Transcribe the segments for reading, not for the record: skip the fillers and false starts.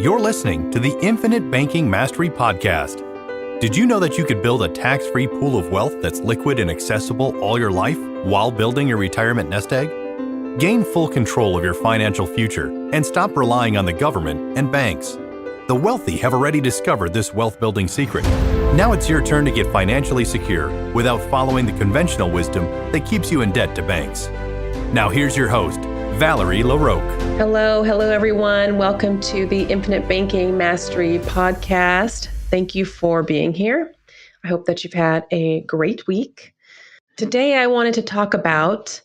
You're listening to the Infinite Banking Mastery Podcast. Did you know that you could build a tax-free pool of wealth that's liquid and accessible all your life while building your retirement nest egg? Gain full control of your financial future and stop relying on the government and banks. The wealthy have already discovered this wealth-building secret. Now it's your turn to get financially secure without following the conventional wisdom that keeps you in debt to banks. Now here's your host, Valerie LaRocque. Hello everyone. Welcome to the Infinite Banking Mastery Podcast. Thank you for being here. I hope that you've had a great week. Today I wanted to talk about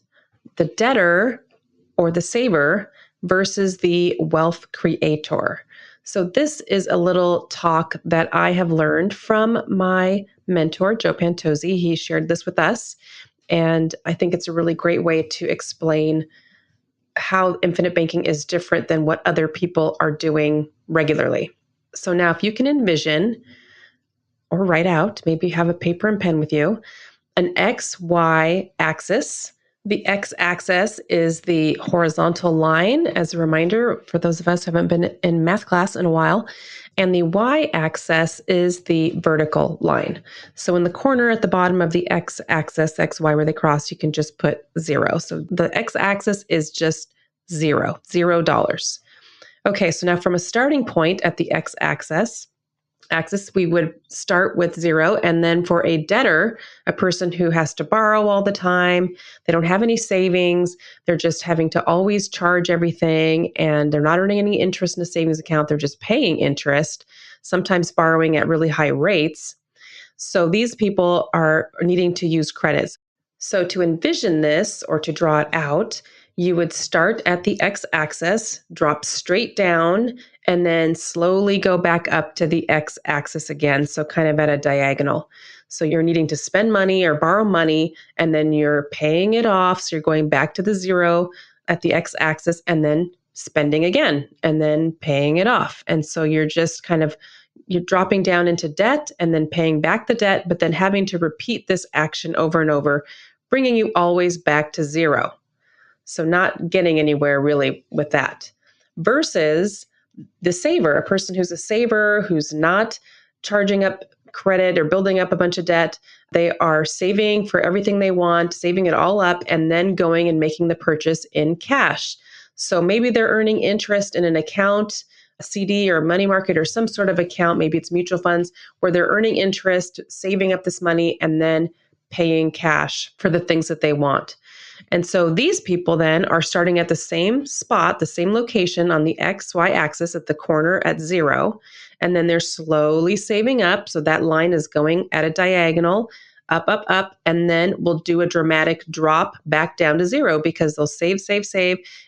the debtor or the saver versus the wealth creator. So this is a little talk that I have learned from my mentor, Joe Pantozzi. He shared this with us, and I think it's a really great way to explain how infinite banking is different than what other people are doing regularly. So now if you can envision or write out, maybe you have a paper and pen with you, an XY axis. The X-axis is the horizontal line, as a reminder, for those of us who haven't been in math class in a while. And the Y-axis is the vertical line. So in the corner at the bottom of the X-axis, XY where they cross, you can just put 0. So the X-axis is just $0. Okay, so now from a starting point at the X-axis, we would start with 0. And then for a debtor, a person who has to borrow all the time, they don't have any savings, they're just having to always charge everything, and they're not earning any interest in a savings account, they're just paying interest, sometimes borrowing at really high rates. So these people are needing to use credits. So to envision this or to draw it out, you would start at the X-axis, drop straight down, and then slowly go back up to the X-axis again, so kind of at a diagonal. So you're needing to spend money or borrow money, and then you're paying it off, so you're going back to the 0 at the X-axis, and then spending again, and then paying it off. And so you're just you're dropping down into debt, and then paying back the debt, but then having to repeat this action over and over, bringing you always back to 0. So not getting anywhere really with that. Versus the saver, a person who's a saver, who's not charging up credit or building up a bunch of debt. They are saving for everything they want, saving it all up, and then going and making the purchase in cash. So maybe they're earning interest in an account, a CD or a money market or some sort of account, maybe it's mutual funds, where they're earning interest, saving up this money, and then paying cash for the things that they want. And so these people then are starting at the same spot, the same location on the XY axis at the corner at 0. And then they're slowly saving up. So that line is going at a diagonal, up, and then we'll do a dramatic drop back down to 0 because they'll save,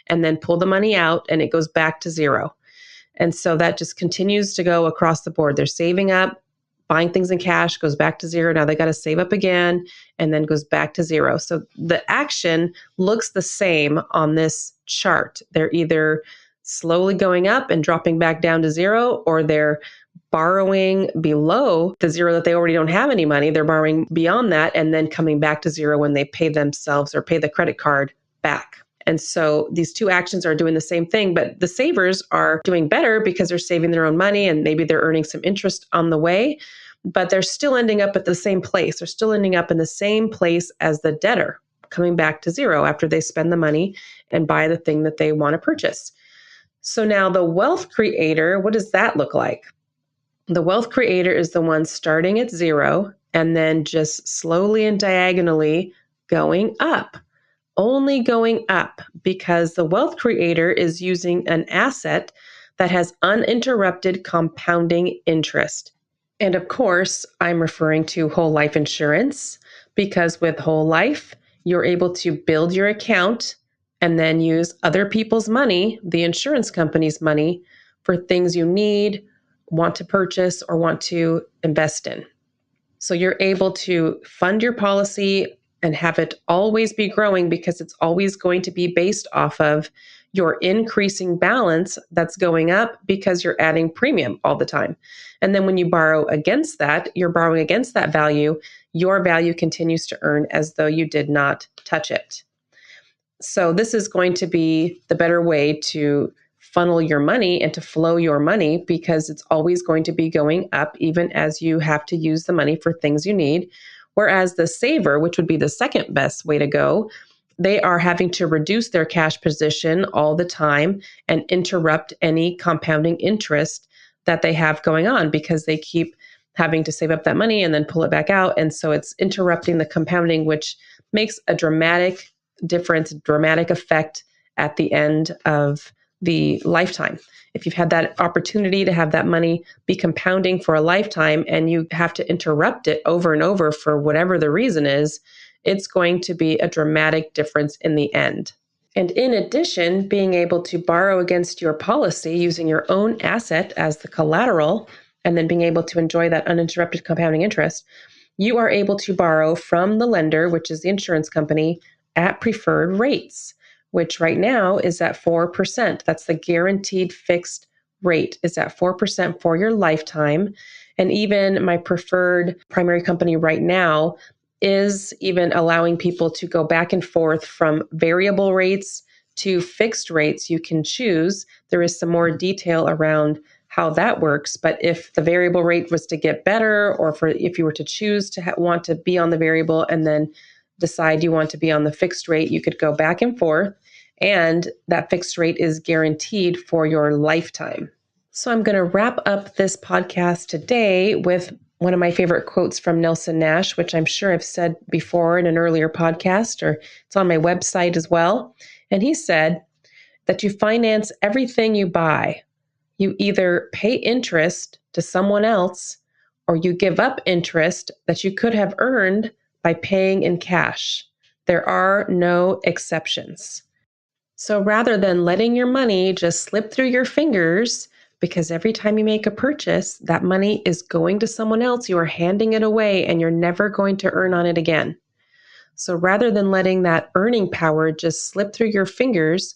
and then pull the money out and it goes back to 0. And so that just continues to go across the board. They're saving up, buying things in cash, goes back to 0. Now they got to save up again and then goes back to 0. So the action looks the same on this chart. They're either slowly going up and dropping back down to 0, or they're borrowing below the 0 that they already don't have any money. They're borrowing beyond that and then coming back to 0 when they pay themselves or pay the credit card back. And so these two actions are doing the same thing, but the savers are doing better because they're saving their own money and maybe they're earning some interest on the way, but they're still ending up at the same place. They're still ending up in the same place as the debtor, coming back to 0 after they spend the money and buy the thing that they want to purchase. So now the wealth creator, what does that look like? The wealth creator is the one starting at 0 and then just slowly and diagonally going up. Only going up because the wealth creator is using an asset that has uninterrupted compounding interest. And of course, I'm referring to whole life insurance because with whole life, you're able to build your account and then use other people's money, the insurance company's money, for things you need, want to purchase, or want to invest in. So you're able to fund your policy and have it always be growing because it's always going to be based off of your increasing balance that's going up because you're adding premium all the time. And then when you borrow against that, you're borrowing against that value, your value continues to earn as though you did not touch it. So this is going to be the better way to funnel your money and to flow your money, because it's always going to be going up, even as you have to use the money for things you need. Whereas the saver, which would be the second best way to go, they are having to reduce their cash position all the time and interrupt any compounding interest that they have going on, because they keep having to save up that money and then pull it back out. And so it's interrupting the compounding, which makes a dramatic difference, dramatic effect at the end of the lifetime. If you've had that opportunity to have that money be compounding for a lifetime and you have to interrupt it over and over for whatever the reason is, it's going to be a dramatic difference in the end. And in addition, being able to borrow against your policy using your own asset as the collateral, and then being able to enjoy that uninterrupted compounding interest, you are able to borrow from the lender, which is the insurance company, at preferred rates, which right now is at 4%. That's the guaranteed fixed rate, is at 4% for your lifetime. And even my preferred primary company right now is even allowing people to go back and forth from variable rates to fixed rates. You can choose. There is some more detail around how that works. But if the variable rate was to get better, or if you were to choose to want to be on the variable and then decide you want to be on the fixed rate, you could go back and forth. And that fixed rate is guaranteed for your lifetime. So I'm going to wrap up this podcast today with one of my favorite quotes from Nelson Nash, which I'm sure I've said before in an earlier podcast, or it's on my website as well. And he said that you finance everything you buy. You either pay interest to someone else, or you give up interest that you could have earned by paying in cash. There are no exceptions. So rather than letting your money just slip through your fingers, because every time you make a purchase, that money is going to someone else, you are handing it away and you're never going to earn on it again. So rather than letting that earning power just slip through your fingers,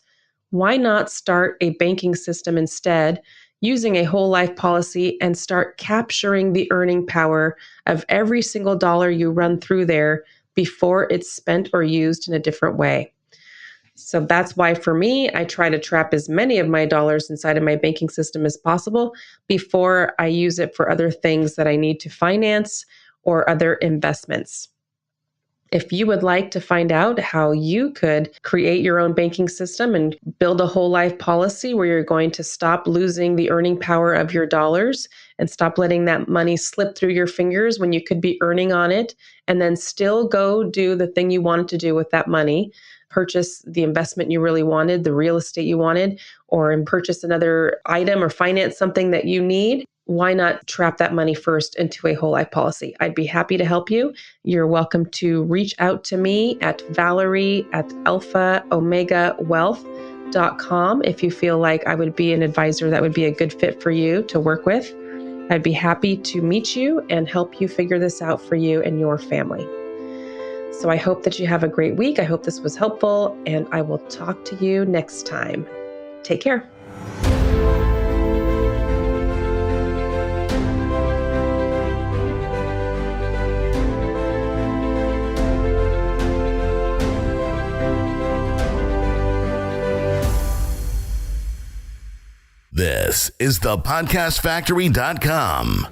why not start a banking system instead, using a whole life policy, and start capturing the earning power of every single dollar you run through there before it's spent or used in a different way? So that's why, for me, I try to trap as many of my dollars inside of my banking system as possible before I use it for other things that I need to finance or other investments. If you would like to find out how you could create your own banking system and build a whole life policy where you're going to stop losing the earning power of your dollars and stop letting that money slip through your fingers when you could be earning on it, and then still go do the thing you wanted to do with that money, purchase the investment you really wanted, the real estate you wanted, or purchase another item or finance something that you need, why not trap that money first into a whole life policy? I'd be happy to help you. You're welcome to reach out to me at Valerie@alphaomegawealth.com if you feel like I would be an advisor that would be a good fit for you to work with. I'd be happy to meet you and help you figure this out for you and your family. So I hope that you have a great week. I hope this was helpful, and I will talk to you next time. Take care. This is the podcastfactory.com.